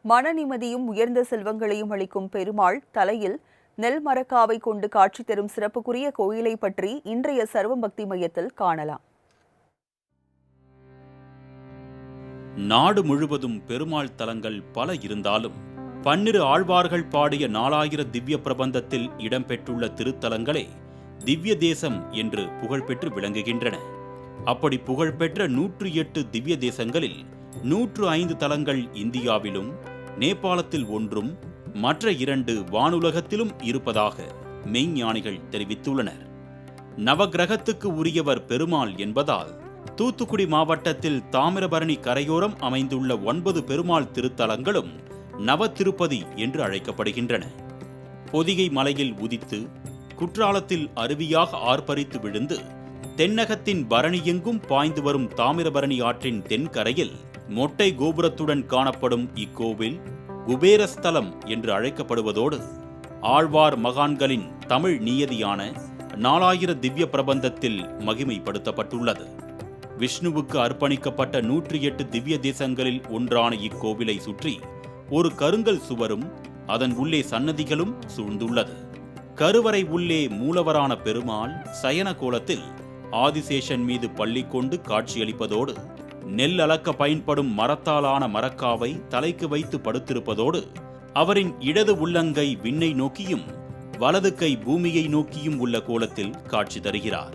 மன நிம்மதியும் உயர்ந்த செல்வங்களையும் அளிக்கும் பெருமாள் தலையில் நெல் மரக்காவை கொண்டு காட்சி தரும் சிறப்புக்குரிய கோயிலை பற்றி இன்றைய சர்வபக்தி மையத்தில் காணலாம். நாடு முழுவதும் பெருமாள் தலங்கள் பல இருந்தாலும் 12 ஆழ்வார்கள் பாடிய 4000 திவ்ய பிரபந்தத்தில் இடம்பெற்றுள்ள திருத்தலங்களே திவ்ய தேசம் என்று புகழ்பெற்று விளங்குகின்றன. அப்படி புகழ்பெற்ற 108 திவ்ய தேசங்களில் 105 தலங்கள் இந்தியாவிலும் நேபாளத்தில் ஒன்றும் மற்ற 2 வானுலகத்திலும் இருப்பதாக மெய்ஞானிகள் தெரிவித்துள்ளனர். நவகிரகத்துக்கு உரியவர் பெருமாள் என்பதால் தூத்துக்குடி மாவட்டத்தில் தாமிரபரணி கரையோரம் அமைந்துள்ள 9 பெருமாள் திருத்தலங்களும் நவ திருப்பதி என்று அழைக்கப்படுகின்றன. பொதிகை மலையில் உதித்து குற்றாலத்தில் அருவியாக ஆர்ப்பரித்து விழுந்து தென்னகத்தின் பரணி எங்கும் பாய்ந்து வரும் தாமிரபரணி ஆற்றின் தென்கரையில் மொட்டை கோபுரத்துடன் காணப்படும் இக்கோவில் குபேரஸ்தலம் என்று அழைக்கப்படுவதோடு ஆழ்வார் மகான்களின் தமிழ் நியதியான 4000 திவ்ய பிரபந்தத்தில் மகிமைப்படுத்தப்பட்டுள்ளது. விஷ்ணுவுக்கு அர்ப்பணிக்கப்பட்ட 108 திவ்ய தேசங்களில் ஒன்றான இக்கோவிலை சுற்றி ஒரு கருங்கல் சுவரும் அதன் உள்ளே சன்னதிகளும் சூழ்ந்துள்ளது. கருவறை உள்ளே மூலவரான பெருமாள் சயன கோலத்தில் ஆதிசேஷன் மீது பள்ளி கொண்டு காட்சியளிப்பதோடு நெல் அளக்க பயன்படும் மரத்தாலான மரக்காவை தலைக்கு வைத்து படுத்திருப்பதோடு அவரின் இடது உள்ளங்கை விண்ணை நோக்கியும் வலது கை பூமியை நோக்கியும் உள்ள கோலத்தில் காட்சி தருகிறார்.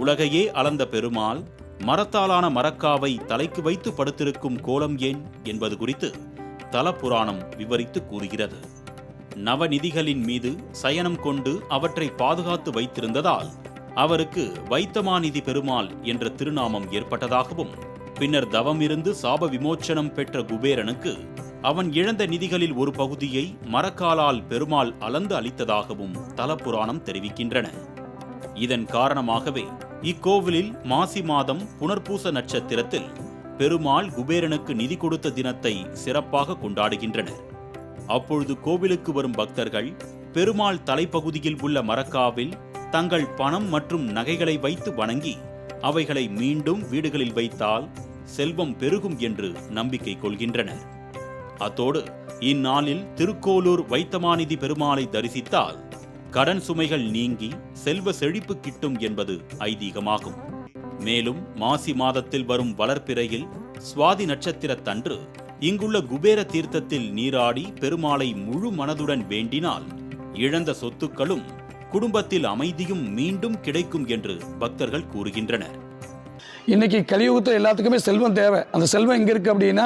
உலகையே அளந்த பெருமாள் மரத்தாலான மரக்காவை தலைக்கு வைத்து படுத்திருக்கும் கோலம் ஏன் என்பது குறித்து தல புராணம் விவரித்து கூறுகிறது. நவநிதிகளின் மீது சயனம் கொண்டு அவற்றை பாதுகாத்து வைத்திருந்ததால் அவருக்கு வைத்தமாநிதி பெருமாள் என்ற திருநாமம் ஏற்பட்டதாகவும், பின்னர் தவம் இருந்து சாப விமோச்சனம் பெற்ற குபேரனுக்கு அவன் இழந்த நிதிகளில் ஒரு பகுதியை மரக்காலால் பெருமாள் அளந்து அளித்ததாகவும் தல புராணம் தெரிவிக்கின்றன. இதன் காரணமாகவே இக்கோவிலில் மாசி மாதம் புனர்பூச நட்சத்திரத்தில் பெருமாள் குபேரனுக்கு நிதி கொடுத்த தினத்தை சிறப்பாக கொண்டாடுகின்றனர். அப்பொழுது கோவிலுக்கு வரும் பக்தர்கள் பெருமாள் தலைப்பகுதியில் உள்ள மரக்காவில் தங்கள் பணம் மற்றும் நகைகளை வைத்து வணங்கி அவைகளை மீண்டும் வீடுகளில் வைத்தால் செல்வம் பெருகும் என்று நம்பிக்கை கொள்கின்றனர். அத்தோடு இந்நாளில் திருக்கோலூர் வைத்தமாநிதி பெருமாளை தரிசித்தால் கடன் சுமைகள் நீங்கி செல்வ செழிப்பு கிட்டும் என்பது ஐதீகமாகும். மேலும் மாசி மாதத்தில் வரும் வளர்ப்பிறையில் சுவாதி நட்சத்திரத்தன்று இங்குள்ள குபேர தீர்த்தத்தில் நீராடி பெருமாளை முழு மனதுடன் வேண்டினால் இழந்த சொத்துக்களும் குடும்பத்தில் அமைதியும் மீண்டும் கிடைக்கும் என்று பக்தர்கள் கூறுகின்றனர். இன்னைக்கு கலியுகத்தில் எல்லாத்துக்குமே செல்வம் தேவை. அந்த செல்வம் எங்கே இருக்குது அப்படின்னா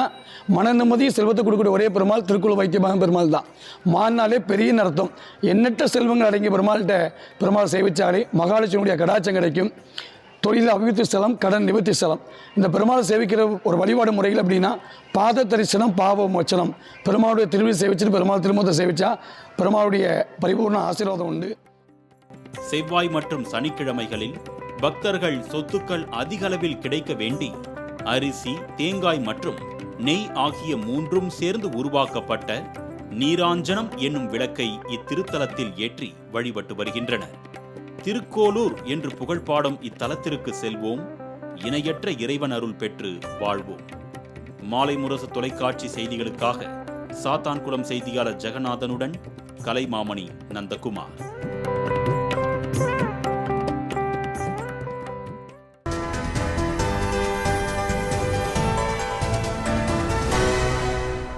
மன நிம்மதி செல்வத்தை கொடுக்கக்கூடிய ஒரே பெருமாள் திருக்குறள் வைத்தியமாக பெருமாள் தான். மானாலே பெரிய அர்த்தம். எண்ணற்ற செல்வங்கள் அடங்கிய பெருமாள் சேவிச்சாலே மகாலட்சுமியுடைய கடாட்சம் கிடைக்கும். தொழில் அபிவிருத்தி ஸ்தலம், கடன் நிவர்த்தி ஸ்தலம். இந்த பெருமாளை சேவிக்கிற ஒரு வழிபாடு முறைகள் அப்படின்னா பாத தரிசனம், பாவ மோச்சனம். பெருமாளுடைய திருவிழி சேவிச்சுட்டு பெருமாள் திருமுகத்தை சேவிச்சா பெருமாளுடைய பரிபூர்ண ஆசீர்வாதம் உண்டு. செவ்வாய் மற்றும் சனிக்கிழமைகளில் பக்தர்கள் சொத்துக்கள் அதிக அளவில் கிடைக்க வேண்டி அரிசி, தேங்காய் மற்றும் நெய் ஆகிய 3ம் சேர்ந்து உருவாக்கப்பட்ட நீராஞ்சனம் என்னும் விளக்கை இத்திருத்தலத்தில் ஏற்றி வழிபட்டு வருகின்றனர். திருக்கோலூர் என்று புகழ்பாடும் இத்தலத்திற்கு செல்வோம், இணையற்ற இறைவன் அருள் பெற்று வாழ்வோம். மாலை முரசு தொலைக்காட்சி செய்திகளுக்காக சாத்தான்குளம் செய்தியாளர் ஜெகநாதனுடன் கலைமாமணி நந்தகுமார்.